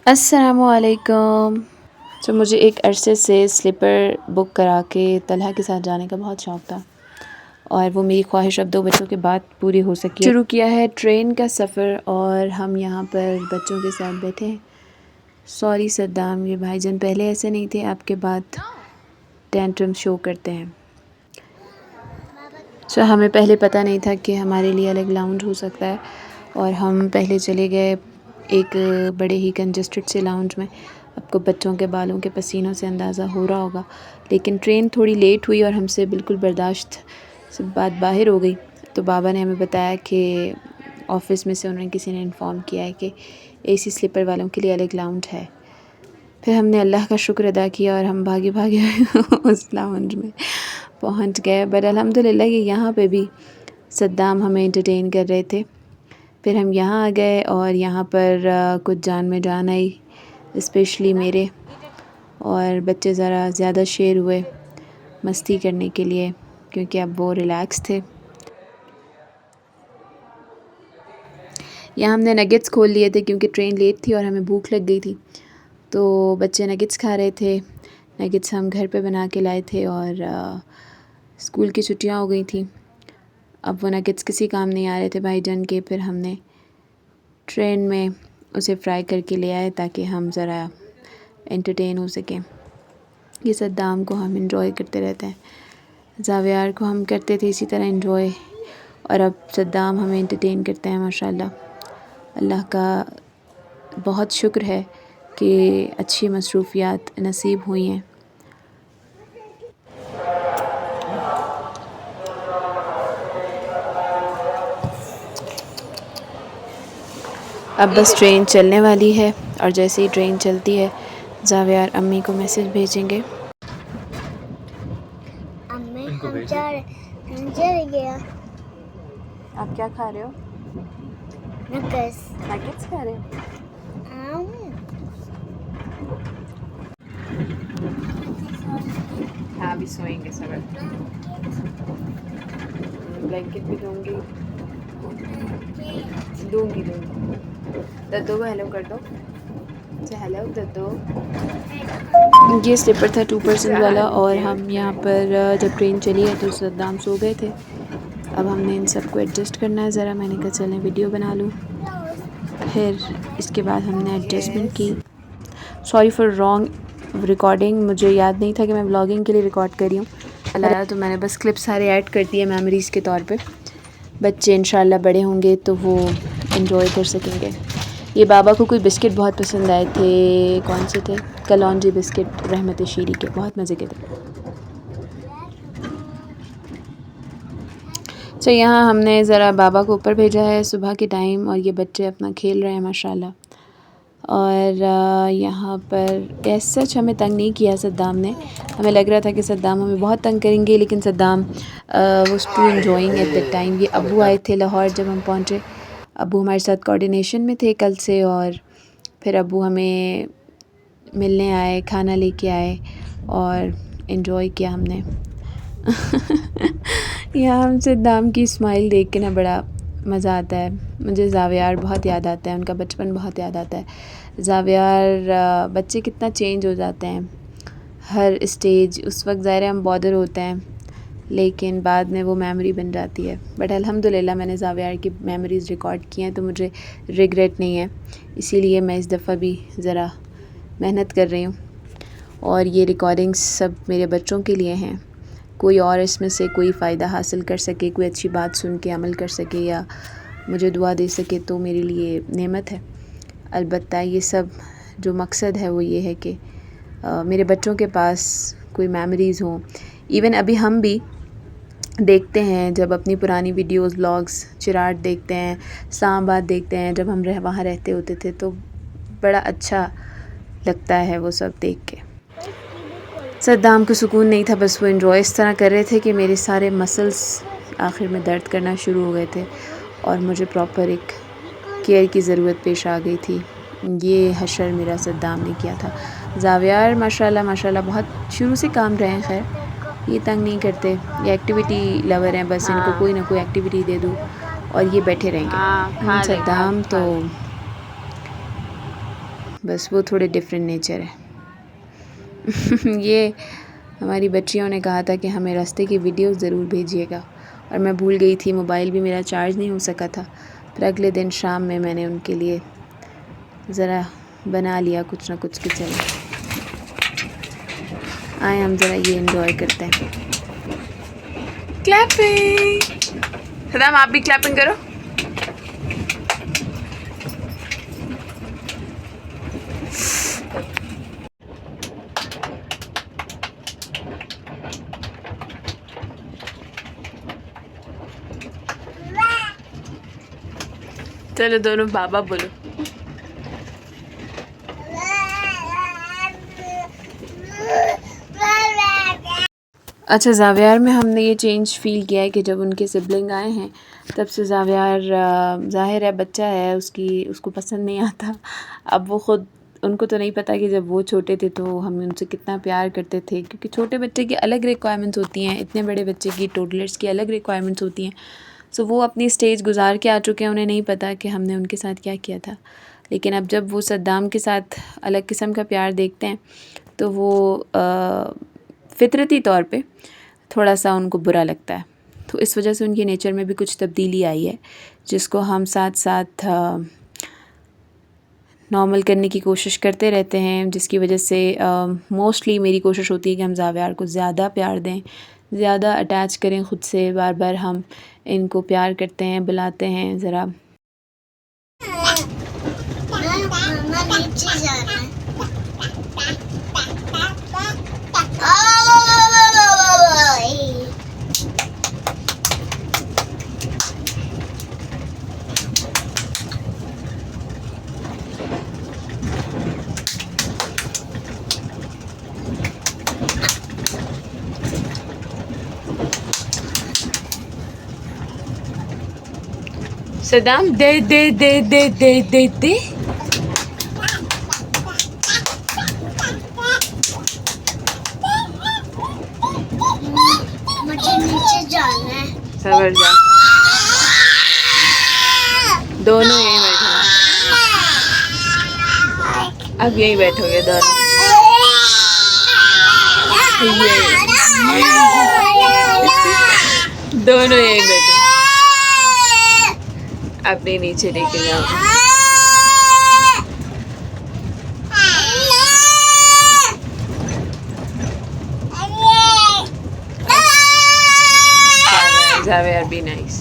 अस्सलामुअलैकुम। तो मुझे एक अरसे से स्लीपर बुक करा के तलहा के साथ जाने का बहुत शौक़ था और वो मेरी ख्वाहिश अब 2 बच्चों के बाद पूरी हो सकी है। शुरू किया है ट्रेन का सफ़र और हम यहाँ पर बच्चों के साथ बैठे हैं। सॉरी सद्दाम, ये भाईजान पहले ऐसे नहीं थे, आपके बाद टेंट्रम शो करते हैं। सो हमें पहले पता नहीं था कि हमारे लिए अलग लाउंज हो सकता है और हम पहले चले गए एक बड़े ही कंजस्टेड से लाउंज में। आपको बच्चों के बालों के पसीनों से अंदाज़ा हो रहा होगा, लेकिन ट्रेन थोड़ी लेट हुई और हमसे बिल्कुल बर्दाश्त से बात बाहर हो गई। तो बाबा ने हमें बताया कि ऑफ़िस में से उन्हें किसी ने इन्फॉर्म किया है कि एसी स्लीपर वालों के लिए अलग लाउंज है। फिर हमने अल्लाह का शुक्र अदा किया और हम भागे भागे उस लाउंज में पहुंच गए। बट अल्हम्दुलिल्लाह कि यहाँ पे भी सद्दाम हमें एंटरटेन कर रहे थे। फिर हम यहाँ आ गए और यहाँ पर कुछ जान में जान आई, स्पेशली मेरे, और बच्चे ज़रा ज़्यादा शेर हुए मस्ती करने के लिए क्योंकि अब वो रिलैक्स थे। यहाँ हमने नगेट्स खोल लिए थे क्योंकि ट्रेन लेट थी और हमें भूख लग गई थी, तो बच्चे नगेट्स खा रहे थे। नगेट्स हम घर पे बना के लाए थे और स्कूल की छुट्टियाँ हो गई थी, अब वो नगेट्स किसी काम नहीं आ रहे थे भाईजान के। फिर हमने ट्रेन में उसे फ्राई करके ले आए ताकि हम ज़रा एंटरटेन हो सकें। ये सद्दाम को हम इंजॉय करते रहते हैं, ज़ावियार को हम करते थे इसी तरह इंजॉय, और अब सद्दाम हमें एंटरटेन करते हैं। माशाल्लाह, अल्लाह का बहुत शुक्र है कि अच्छी मसरूफ़ियात नसीब हुई हैं। अब बस ट्रेन चलने वाली है और जैसे ही ट्रेन चलती है ज़ावियार अम्मी को मैसेज भेजेंगे। अम्मी हम चल गया। आप क्या खा रहे हो? नगेट्स खा रहे हो? हाँ, अभी सोएंगे सब। ब्लैंकेट भी दूंगी। दद्दो को हेलो कर दो। हेलो दद्दो। ये स्लीपर था 2% वाला और हम यहाँ पर जब ट्रेन चली है तो सद्दाम सो गए थे। अब हमने इन सबको एडजस्ट करना है ज़रा। मैंने कहा चलें वीडियो बना लूँ। फिर इसके बाद हमने एडजस्टमेंट की। सॉरी फॉर रॉन्ग रिकॉर्डिंग, मुझे याद नहीं था कि मैं व्लॉगिंग के लिए रिकॉर्ड कर रही हूँ। अल्लाह, तो मैंने बस क्लिप सारे ऐड कर दिए मेमोरीज़ के तौर पे। बच्चे इंशाल्लाह बड़े होंगे तो वो एंजॉय कर सकेंगे। ये बाबा को कोई बिस्किट बहुत पसंद आए थे, कौन से थे? कलौंजी बिस्किट, रहमत शीरी के, बहुत मज़े के थे। तो यहाँ हमने ज़रा बाबा को ऊपर भेजा है सुबह के टाइम और ये बच्चे अपना खेल रहे हैं माशाल्लाह। और यहाँ पर ऐसा सच हमें तंग नहीं किया सद्दाम ने। हमें लग रहा था कि सद्दाम हमें बहुत तंग करेंगे, लेकिन Saddam was too enjoying at that time. ये अब्बू आए थे लाहौर जब हम पहुँचे। अब्बू हमारे साथ कोऑर्डिनेशन में थे कल से, और फिर अब्बू हमें मिलने आए, खाना लेके आए और एंजॉय किया हमने। यहाँ हम सद्दाम की स्माइल देख के ना बड़ा मज़ा आता है। मुझे ज़ावियार बहुत याद आता है, उनका बचपन बहुत याद आता है। ज़ावियार बच्चे कितना चेंज हो जाते हैं हर स्टेज। उस वक्त ज़ाहिर है हम बॉदर होते हैं, लेकिन बाद में वो मेमोरी बन जाती है। बट अल्हम्दुलिल्लाह मैंने ज़ावियार की मेमोरीज़ रिकॉर्ड की हैं तो मुझे रिग्रेट नहीं है, इसीलिए मैं इस दफ़ा भी ज़रा मेहनत कर रही हूँ। और ये रिकॉर्डिंग्स सब मेरे बच्चों के लिए हैं। कोई और इसमें से कोई फ़ायदा हासिल कर सके, कोई अच्छी बात सुन के अमल कर सके या मुझे दुआ दे सके तो मेरे लिए नेमत है। अलबत्ता ये सब जो मकसद है वो ये है कि मेरे बच्चों के पास कोई मेमोरीज़ हों। इवन अभी हम भी देखते हैं जब अपनी पुरानी वीडियोस, व्लॉग्स, चिराट देखते हैं, इस्लामाबाद देखते हैं, जब हम वहाँ रहते होते थे तो बड़ा अच्छा लगता है वो सब देख के। सद्दाम को सुकून नहीं था, बस वो एंजॉय इस तरह कर रहे थे कि मेरे सारे मसल्स आखिर में दर्द करना शुरू हो गए थे और मुझे प्रॉपर एक केयर की ज़रूरत पेश आ गई थी। ये हशर मेरा सद्दाम ने किया था। ज़ावियार माशाल्लाह माशाल्लाह बहुत शुरू से काम रहे हैं। खैर ये तंग नहीं करते, ये एक्टिविटी लवर हैं, बस इनको कोई ना कोई एक्टिविटी दे दूँ और ये बैठे रहेंगे। सद्दाम तो बस वो थोड़े डिफरेंट नेचर है। ये हमारी बच्चियों ने कहा था कि हमें रास्ते की वीडियो ज़रूर भेजिएगा, और मैं भूल गई थी, मोबाइल भी मेरा चार्ज नहीं हो सका था। फिर अगले दिन शाम में मैंने उनके लिए ज़रा बना लिया कुछ ना कुछ कि चलो आए हम ज़रा ये एंजॉय करते हैं। क्लैपिंग, सदाम आप भी क्लैपिंग करो। चलो दोनों बाबा बोलो। अच्छा, ज़ावियार में हमने ये चेंज फ़ील किया है कि जब उनके सिबलिंग आए हैं तब से ज़ावियार, ज़ाहिर है बच्चा है, उसको पसंद नहीं आता। अब वो ख़ुद, उनको तो नहीं पता कि जब वो छोटे थे तो हम उनसे कितना प्यार करते थे, क्योंकि छोटे बच्चे की अलग रिक्वायरमेंट्स होती हैं, इतने बड़े बच्चे की, टोडलर्स की अलग रिक्वायरमेंट्स होती हैं। सो वो अपनी स्टेज गुजार के आ चुके हैं, उन्हें नहीं पता कि हमने उनके साथ क्या किया था। लेकिन अब जब वो सद्दाम के साथ अलग किस्म का प्यार देखते हैं तो वो फितरती तौर पे थोड़ा सा उनको बुरा लगता है। तो इस वजह से उनके नेचर में भी कुछ तब्दीली आई है, जिसको हम साथ साथ नॉर्मल करने की कोशिश करते रहते हैं, जिसकी वजह से मोस्टली मेरी कोशिश होती है कि हम ज़ावियार को ज़्यादा प्यार दें, ज़्यादा अटैच करें ख़ुद से। बार बार हम इनको प्यार करते हैं, बुलाते हैं ज़रा। सदाम दे दे दे दे दे दे दे। मुझे नीचे जाना है। सबर जा, दोनों यहीं बैठो, अब यहीं बैठोगे दोनों। दोनों यहीं बैठो, अपने नीचे लेके जाओ। ज़ावियार बी नाइस।